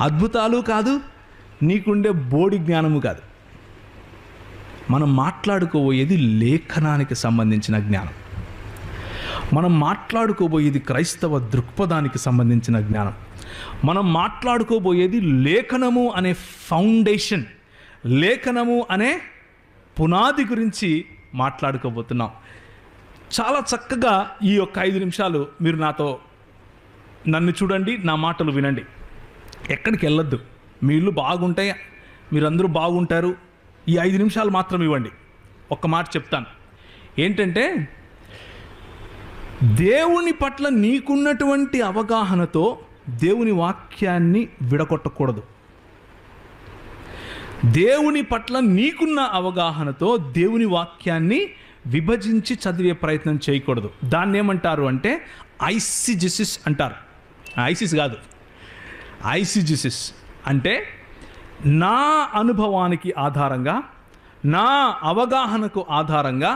అద్భుతాలు కాదు, నీకుండే బోడి జ్ఞానము కాదు. మనం మాట్లాడుకోబోయేది లేఖనానికి సంబంధించిన జ్ఞానం. మనం మాట్లాడుకోబోయేది క్రైస్తవ దృక్పథానికి సంబంధించిన జ్ఞానం. మనం మాట్లాడుకోబోయేది లేఖనము అనే ఫౌండేషన్, లేఖనము అనే పునాది గురించి మాట్లాడుకోబోతున్నాం. చాలా చక్కగా ఈ యొక్క 5 నిమిషాలు మీరు నన్ను చూడండి, నా మాటలు వినండి. ఎక్కడికి వెళ్ళొద్దు. మీ ఇల్లు బాగుంటాయి, మీరందరూ బాగుంటారు. ఈ 5 నిమిషాలు మాత్రం ఇవ్వండి. ఒక్క మాట చెప్తాను ఏంటంటే, దేవుని పట్ల నీకున్నటువంటి అవగాహనతో దేవుని వాక్యాన్ని విడగొట్టకూడదు. దేవుని పట్ల నీకున్న అవగాహనతో దేవుని వాక్యాన్ని విభజించి చదివే ప్రయత్నం చేయకూడదు. దాన్ని ఏమంటారు అంటే ఐసిజిసిస్ అంటారు. ఐసిస్ కాదు, ఐసిజిసిస్ అంటే నా అనుభవానికి ఆధారంగా, నా అవగాహనకు ఆధారంగా,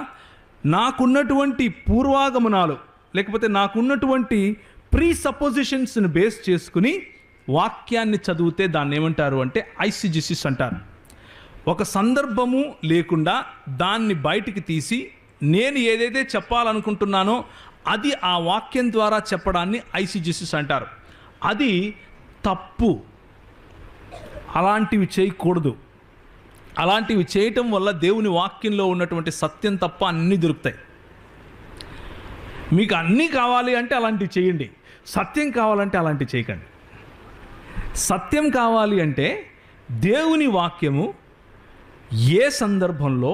నాకున్నటువంటి పూర్వాగమనాలు లేకపోతే నాకున్నటువంటి ప్రీసపోజిషన్స్ని బేస్ చేసుకుని వాక్యాన్ని చదివితే దాన్ని ఏమంటారు అంటే ఐసిజిసిస్ అంటారు. ఒక సందర్భము లేకుండా దాన్ని బయటికి తీసి నేను ఏదైతే చెప్పాలనుకుంటున్నానో అది ఆ వాక్యం ద్వారా చెప్పడాన్ని ఐసిజిసిస్ అంటారు. అది తప్పు. అలాంటివి చేయకూడదు. అలాంటివి చేయటం వల్ల దేవుని వాక్యంలో ఉన్నటువంటి సత్యం తప్ప అన్నీ దొరుకుతాయి. మీకు అన్నీ కావాలి అంటే అలాంటివి చేయండి, సత్యం కావాలంటే అలాంటివి చేయకండి. సత్యం కావాలి అంటే దేవుని వాక్యము ఏ సందర్భంలో,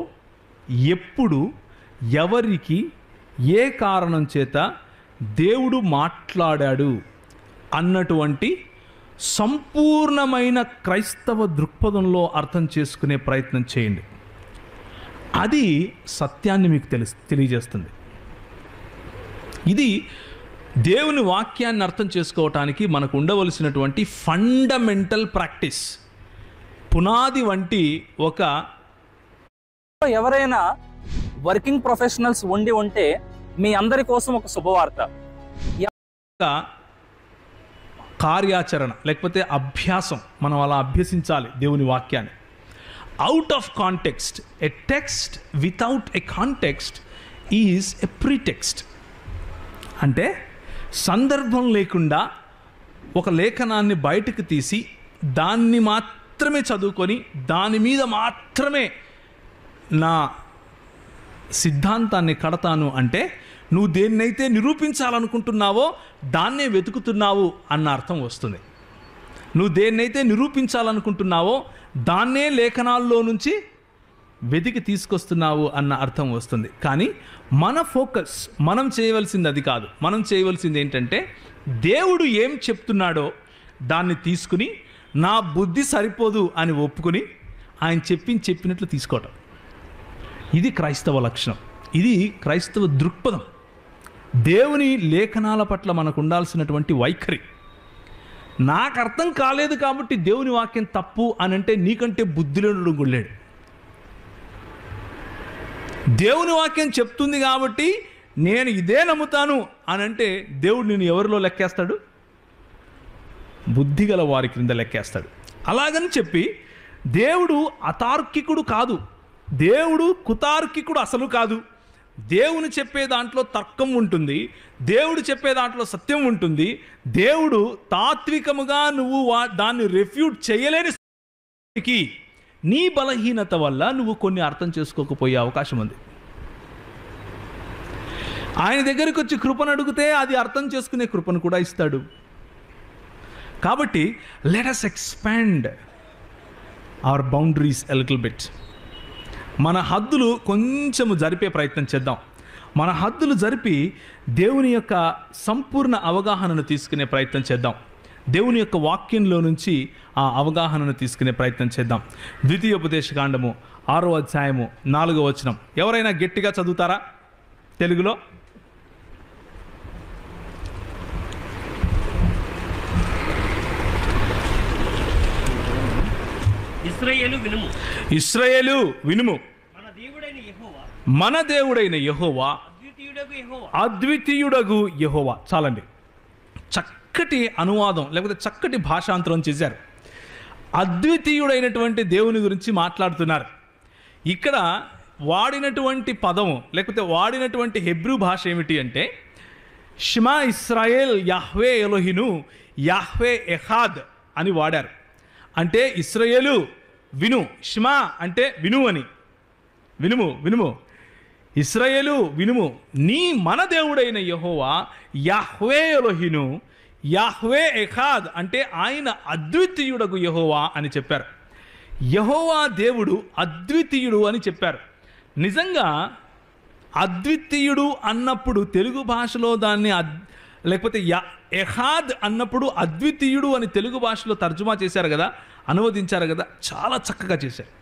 ఎప్పుడు, ఎవరికి, ఏ కారణం చేత దేవుడు మాట్లాడాడు అన్నటువంటి సంపూర్ణమైన క్రైస్తవ దృక్పథంలో అర్థం చేసుకునే ప్రయత్నం చేయండి. అది సత్యాన్ని మీకు తెలియజేస్తుంది. ఇది దేవుని వాక్యాన్ని అర్థం చేసుకోవటానికి మనకు ఉండవలసినటువంటి ఫండమెంటల్ ప్రాక్టీస్, పునాది వంటి ఒక. ఎవరైనా వర్కింగ్ ప్రొఫెషనల్స్ ఉంటే మీ అందరి కోసం ఒక శుభవార్త. కార్యాచరణ లేకపోతే అభ్యాసం, మనం అలా అభ్యసించాలి దేవుని వాక్యాన్ని. Out of context, a text without a context is a pretext. అంటే సందర్భం లేకుండా ఒక లేఖనాన్ని బయటకు తీసి దాన్ని మాత్రమే చదువుకొని దాని మీద మాత్రమే నా సిద్ధాంతాన్ని కడతాను అంటే నువ్వు దేన్నైతే నిరూపించాలనుకుంటున్నావో దాన్నే వెతుకుతున్నావు అన్న అర్థం వస్తుంది. నువ్వు దేన్నైతే నిరూపించాలనుకుంటున్నావో దాన్నే లేఖనాల్లో నుంచి వెతికి తీసుకొస్తున్నావు అన్న అర్థం వస్తుంది. కానీ మన ఫోకస్, మనం చేయవలసింది అది కాదు. మనం చేయవలసింది ఏంటంటే దేవుడు ఏం చెప్తున్నాడో దాన్ని తీసుకుని నా బుద్ధి సరిపోదు అని ఒప్పుకొని ఆయన చెప్పినట్లు తీసుకోవటం. ఇది క్రైస్తవ లక్షణం, ఇది క్రైస్తవ దృక్పథం. దేవుని లేఖనాల పట్ల మనకు ఉండాల్సినటువంటి వైఖరి. నాకు అర్థం కాలేదు కాబట్టి దేవుని వాక్యం తప్పు అని అంటే నీకంటే బుద్ధిలేనుడు గుళ్ళాడు. దేవుని వాక్యం చెప్తుంది కాబట్టి నేను ఇదే నమ్ముతాను అని అంటే దేవుడు నేను ఎవరిలో లెక్కేస్తాడు? బుద్ధిగల వారి క్రింద లెక్కేస్తాడు. అలాగని చెప్పి దేవుడు అతార్కికుడు కాదు, దేవుడు కుతార్కికుడు అసలు కాదు. దేవుని చెప్పే దాంట్లో తర్కం ఉంటుంది, దేవుడు చెప్పే దాంట్లో సత్యం ఉంటుంది. దేవుడు తాత్వికముగా నువ్వు దాన్ని రెఫ్యూట్ చేయలేని నీ బలహీనత వల్ల నువ్వు కొన్ని అర్థం చేసుకోకపోయే అవకాశం ఉంది. ఆయన దగ్గరికి వచ్చి కృపను అడిగితే అది అర్థం చేసుకునే కృపను కూడా ఇస్తాడు. కాబట్టి let us expand hour boundaries a little bit. మన హద్దులు కొంచెము జరిపే ప్రయత్నం చేద్దాం. మన హద్దులు జరిపి దేవుని యొక్క సంపూర్ణ అవగాహనను తీసుకునే ప్రయత్నం చేద్దాం. దేవుని యొక్క వాక్యంలో నుంచి ఆ అవగాహనను తీసుకునే ప్రయత్నం చేద్దాం. ద్వితీయోపదేశకాండము 6వ అధ్యాయము 4వ వచనం ఎవరైనా గట్టిగా చదువుతారా తెలుగులో? ఇశ్రాయేలు వినుము, మన దేవుడైన యెహోవా అద్వితీయుడగు యెహోవా. చాలండి. చక్కటి అనువాదం లేకపోతే చక్కటి భాషాంతరం చేశారు. అద్వితీయుడైనటువంటి దేవుని గురించి మాట్లాడుతున్నారు. ఇక్కడ వాడినటువంటి పదము లేకపోతే వాడినటువంటి హెబ్రూ భాష ఏమిటి అంటే షిమా ఇస్రాయేల్ యాహ్వే ఎలోహిను యాహ్వే ఎహాద్ అని వాడారు. అంటే ఇస్రాయేలు విను, షిమా అంటే విను అని, వినుము ఇస్రాయేలు వినుము, మన దేవుడైన యెహోవా యాహ్వే ఎలోహిను యాహ్వే ఎహాద్ అంటే ఆయన అద్వితీయుడగు యెహోవా అని చెప్పారు. యెహోవా దేవుడు అద్వితీయుడు అని చెప్పారు. నిజంగా అద్వితీయుడు అన్నప్పుడు తెలుగు భాషలో దాన్ని లేకపోతే ఎహాద్ అన్నప్పుడు అద్వితీయుడు అని తెలుగు భాషలో తర్జుమా చేశారు కదా, అనువదించారు కదా, చాలా చక్కగా చేశారు.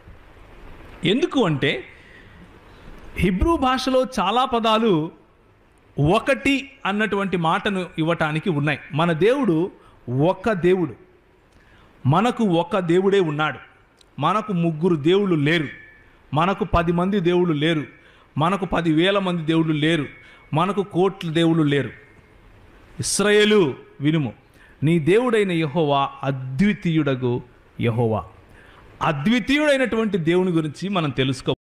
ఎందుకు అంటే హిబ్రూ భాషలో చాలా పదాలు ఒకటి అన్నటువంటి మాటను ఇవ్వటానికి ఉన్నాయి. మన దేవుడు ఒక దేవుడు, మనకు ఒక దేవుడే ఉన్నాడు. మనకు 3 దేవుళ్ళు లేరు, మనకు 10 మంది దేవుళ్ళు లేరు, మనకు 10,000 మంది దేవుళ్ళు లేరు, మనకు కోట్ల దేవుళ్ళు లేరు. ఇశ్రాయేలు వినుము, నీ దేవుడైన యెహోవా అద్వితీయుడగు యెహోవా. అద్వితీయుడైనటువంటి దేవుని గురించి మనం తెలుసుకోవాలి.